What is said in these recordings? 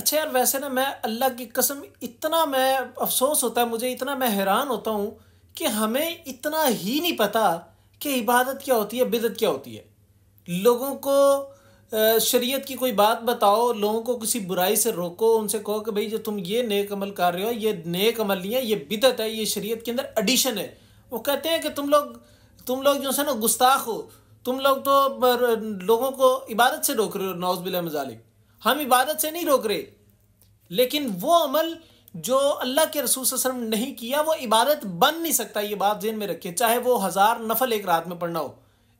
अच्छा यार, वैसे ना मैं अल्लाह की कसम इतना मैं अफ़सोस होता है मुझे, इतना मैं हैरान होता हूँ कि हमें इतना ही नहीं पता कि इबादत क्या होती है, बिदअत क्या होती है। लोगों को शरीयत की कोई बात बताओ, लोगों को किसी बुराई से रोको, उनसे कहो कि भाई जो तुम ये नेक अमल कर रहे हो ये नेक अमल नहीं है, ये बिदअत है, ये शरीयत के अंदर एडिशन है। वो कहते हैं कि तुम लोग जो है ना गुस्ताख हो, तुम लोग तो लोगों को इबादत से रोक रहे हो। नौज़ बिल्लाहि मिन ज़ालिक। हम इबादत से नहीं रोक रहे, लेकिन वो अमल जो अल्लाह के रसूल सल्लल्लाहु अलैहि वसल्लम नहीं किया वो इबादत बन नहीं सकता। ये बात ज़हन में रखें, चाहे वो 1000 नफल एक रात में पढ़ना हो।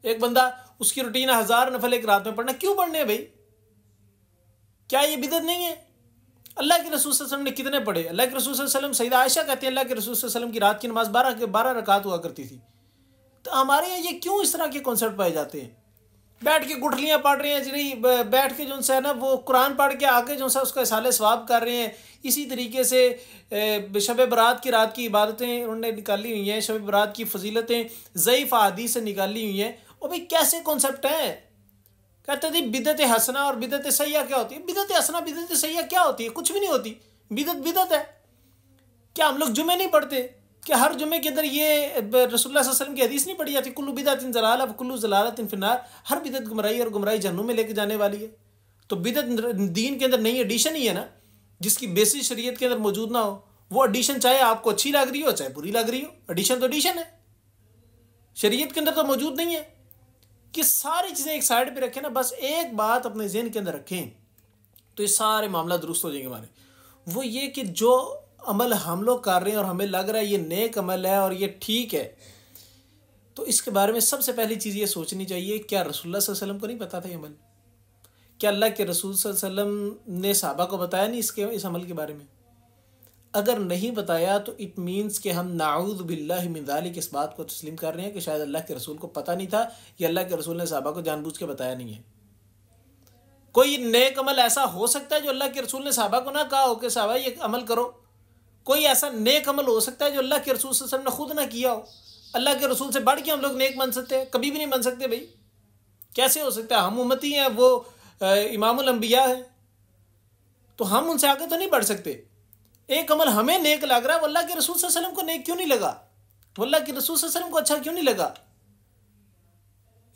एक बंदा उसकी रूटीन है 1000 नफल एक रात में पढ़ना, क्यों पढ़ने भाई? क्या ये बिदअत नहीं है? अल्लाह के रसूल सल्लल्लाहु अलैहि वसल्लम ने कितने पढ़े? अल्लाह के रसूल सल्लल्लाहु अलैहि वसल्लम, सईदा आयशा कहती है अल्लाह के रसूल सल्लल्लाहु अलैहि वसल्लम की रात की नमाज 12 रकात हुआ करती थी। तो हमारे यहाँ ये क्यों इस तरह के कॉन्सेप्ट पाए जाते हैं? बैठ के गुठलियाँ पढ़ रहे हैं जी, बैठ के जो है ना वो कुरान पढ़ के आके जो है उसका इसाले सवाब कर रहे हैं। इसी तरीके से शब बरात की रात की इबादतें उन्होंने निकाली हुई हैं, शब बरात की फजीलतें ज़ईफ़ अहादीस से निकाली हुई हैं। और भाई कैसे कॉन्सेप्ट हैं? कहते थे बिदअत हसना और बिदअत सय्या क्या होती है? बिदअत हसना बिदअत सय्या क्या होती है? कुछ भी नहीं होती। बिदअत बिदअत है। क्या हम लोग जुमे नहीं पढ़ते? कि हर जुमे के अंदर ये रसूलुल्लाह सल्लल्लाहु अलैहि वसल्लम की हदीस नहीं पढ़ी जाती, कुल्लु बिदअतिन ज़लाला व कुल्लु ज़लालतिन फिन्नार? हर बिदअत गुमराही और गुमराही जहन्नुम में लेके जाने वाली है। तो बिदअत दीन के अंदर नई एडिशन ही है ना, जिसकी बेसिस शरीयत के अंदर मौजूद ना हो। वो एडिशन चाहे आपको अच्छी लग रही हो चाहे बुरी लग रही हो, एडिशन तो एडिशन है, शरीयत के अंदर तो मौजूद नहीं है। कि सारी चीज़ें एक साइड पे रखें ना, बस एक बात अपने ज़हन के अंदर रखें तो ये सारे मामला दुरुस्त हो जाएंगे हमारे। वो ये कि जो अमल हम लोग कर रहे हैं और हमें लग रहा है ये नेक अमल है और ये ठीक है, तो इसके बारे में सबसे पहली चीज़ ये सोचनी चाहिए, क्या रसूलुल्लाह सल्लल्लाहु अलैहि वसल्लम को नहीं पता था ये अमल? क्या अल्लाह के रसूल सल्लल्लाहु अलैहि वसल्लम ने सहाबा को बताया नहीं इस अमल के बारे में? अगर नहीं बताया तो इट मीन्स कि हम नाऊज़ बिल्लाहि मिन ज़ालिक इस बात को तस्लीम कर रहे हैं कि शायद अल्लाह के रसूल को पता नहीं था या अल्लाह के रसूल ने सहाबा को जानबूझ के बताया नहीं है। कोई नेक अमल ऐसा हो सकता है जो अल्लाह के रसूल ने सहाबा को ना कहा हो कि सहाबा ये अमल करो? कोई ऐसा नेक अमल हो सकता है जो अल्लाह के रसूल सल्लल्लाहु अलैहि वसल्लम ने खुद ना किया हो? अल्लाह के रसूल से बढ़ के हम लोग नेक बन सकते हैं? कभी भी नहीं बन सकते भाई। कैसे हो सकता है? हम उम्मती हैं, वो इमामुल अंबिया है, तो हम उनसे आगे तो नहीं बढ़ सकते। एक अमल हमें नेक लग रहा है, अल्लाह के रसूल सल्लल्लाहु अलैहि वसल्लम को नेक क्यों नहीं लगा? अल्लाह के रसूल सल्लल्लाहु अलैहि वसल्लम को अच्छा क्यों नहीं लगा?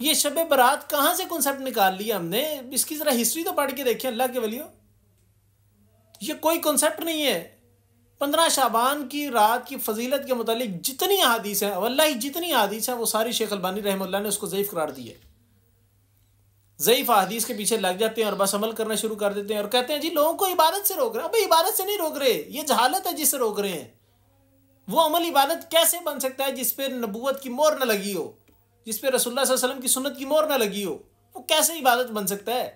ये शब बरात कहाँ से कॉन्सेप्ट निकाल लिया हमने? इसकी जरा हिस्ट्री तो पढ़ के देखें अल्लाह के वलियों। ये कोई कॉन्सेप्ट नहीं है। 15 शाबान की रात की फजीलत के मुतालिक जितनी अहादीस है, वल्लाही जितनी अहादीस है, वो सारी शेख अलबानी रहमतुल्लाह ने उसको ज़ईफ़ करार दी है। ज़ईफ़ अहादीस के पीछे लग जाते हैं और बस अमल करना शुरू कर देते हैं और कहते हैं जी लोगों को इबादत से रोक रहे हैं। अबे इबादत से नहीं रोक रहे, ये जहालत है जिससे रोक रहे हैं। वो अमल इबादत कैसे बन सकता है जिस पे नबूवत की मोहर न लगी हो, जिस पे रसूलुल्लाह सल्लल्लाहु अलैहि वसल्लम की सुन्नत की मोहर न लगी हो? वो कैसे इबादत बन सकता है?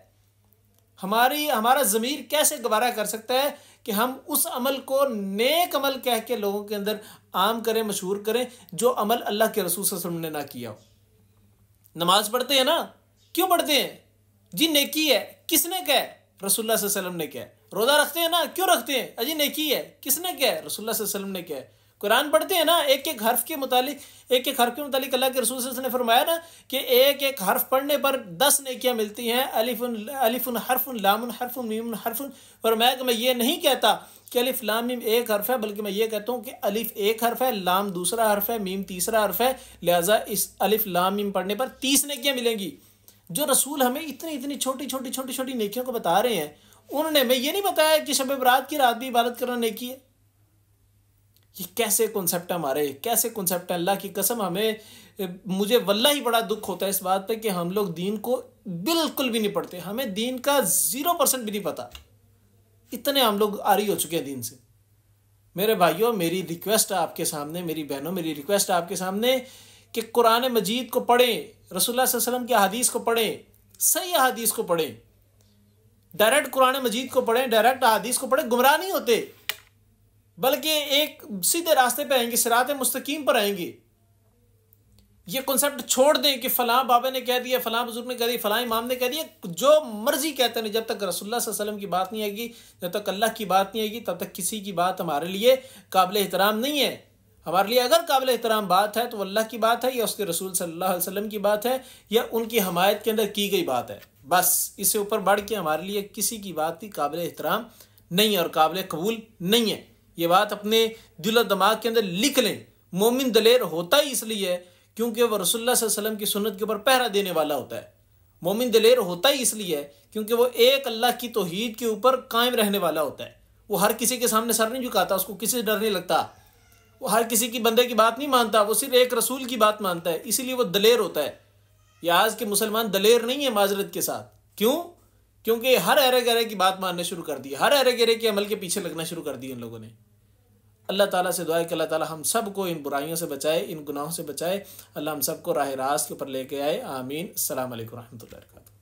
हमारा ज़मीर कैसे गवारा कर सकता है कि हम उस अमल को नेक अमल कह के लोगों के अंदर आम करें, मशहूर करें, जो अमल अल्लाह के रसूल सल्लल्लाहु अलैहि वसल्लम ने ना किया हो? नमाज पढ़ते हैं ना, क्यों पढ़ते हैं जी? नेकी है। किसने कहा? रसूलुल्लाह सल्लल्लाहु अलैहि वसल्लम ने कहा। रोज़ा रखते हैं ना, क्यों रखते हैं? अजी नेकी है। किसने कहा? रसूलुल्लाह सल्लल्लाहु अलैहि वसल्लम ने कहा। कुरान पढ़ते हैं ना, एक एक हर्फ के मुतालिक अल्लाह के रसूल सल्लल्लाहु अलैहि वसल्लम ने फरमाया ना कि एक एक हर्फ पढ़ने पर 10 नेकियां मिलती हैं। अलिफुन हर्फुन लामुन हर्फुन मीमुन हर्फुन। फरमाया कि मैं ये नहीं कहता कि अलिफ लाम मीम एक हर्फ है, बल्कि मैं ये कहता हूँ कि अलिफ एक हर्फ है, लाम दूसरा हर्फ है, मीम तीसरा हर्फ है, लिहाजा इस अलिफ लाम मीम पढ़ने पर 30 नेकियां मिलेंगी। जो रसूल हमें इतनी इतनी छोटी छोटी छोटी छोटी नेकियों को बता रहे हैं, उन्होंने हमें ये नहीं बताया कि शब बरात की रात भी इबादत करना नेकी है। ये कैसे कॉन्सेप्ट है हमारे? कैसे कॉन्सेप्ट है? अल्लाह की कसम मुझे वल्लाही बड़ा दुख होता है इस बात पे कि हम लोग दीन को बिल्कुल भी नहीं पढ़ते। हमें दीन का 0% भी नहीं पता। इतने हम लोग आरी हो चुके हैं दीन से। मेरे भाइयों, मेरी रिक्वेस्ट है आपके सामने, मेरी बहनों, मेरी रिक्वेस्ट है आपके सामने कि कुरान मजीद को पढ़ें, रसूलुल्लाह सल्लल्लाहु अलैहि वसल्लम की हदीस को पढ़ें, सही हदीस को पढ़ें। डायरेक्ट कुरान मजीद को पढ़ें, डायरेक्ट हदीस को पढ़ें, गुमराह नहीं होते, बल्कि एक सीधे रास्ते पे आएंगे, सिरात मुस्तकीम पर आएंगे। ये कॉन्सेप्ट छोड़ दें कि फलां बाबा ने कह दिया, फलां बुजुर्ग ने कह दिया, फलां इमाम ने कह दिया, जो मर्जी कहते हैं। जब तक रसूलुल्लाह सल्लल्लाहु अलैहि वसल्लम की बात नहीं आएगी, जब तक अल्लाह की बात नहीं आएगी, तब तक किसी की बात हमारे लिए काबिल एहतराम नहीं है। हमारे लिए अगर काबिल एहतराम बात है तो अल्लाह की बात है, या उसके रसूल सल्लल्लाहु अलैहि वसल्लम की बात है, या उनकी हमायत के अंदर की गई बात है। बस इससे ऊपर बढ़ के हमारे लिए किसी की बात भी काबिल एहतराम नहीं है और काबिल कबूल नहीं है। ये बात अपने दिल और दिमाग के अंदर लिख लें। मोमिन दलेर होता ही इसलिए है क्योंकि वह रसूलुल्लाह सल्लल्लाहु अलैहि वसल्लम की सुन्नत के ऊपर पहरा देने वाला होता है। मोमिन दलेर होता ही इसलिए है क्योंकि वो एक अल्लाह की तौहीद के ऊपर कायम रहने वाला होता है। वो हर किसी के सामने सर नहीं झुकाता, उसको किसी से डर नहीं लगता, वो हर किसी की बंदे की बात नहीं मानता, वो सिर्फ एक रसूल की बात मानता है, इसीलिए वो दलेर होता है। ये आज के मुसलमान दलेर नहीं है माजरत के साथ। क्यों? क्योंकि हर अरे गरे की बात मानने शुरू कर दी, हर अरे गरे के अमल के पीछे लगना शुरू कर दिया इन लोगों ने। अल्लाह ताला से दुआ है कि अल्लाह ताला हम सबको इन बुराइयों से बचाए, इन गुनाहों से बचाए। अल्लाह हम सबको राह रास्त के ऊपर लेके आए। आमीन। अस्सलाम वालेकुम रहमतुल्लाहि व बरकातहू।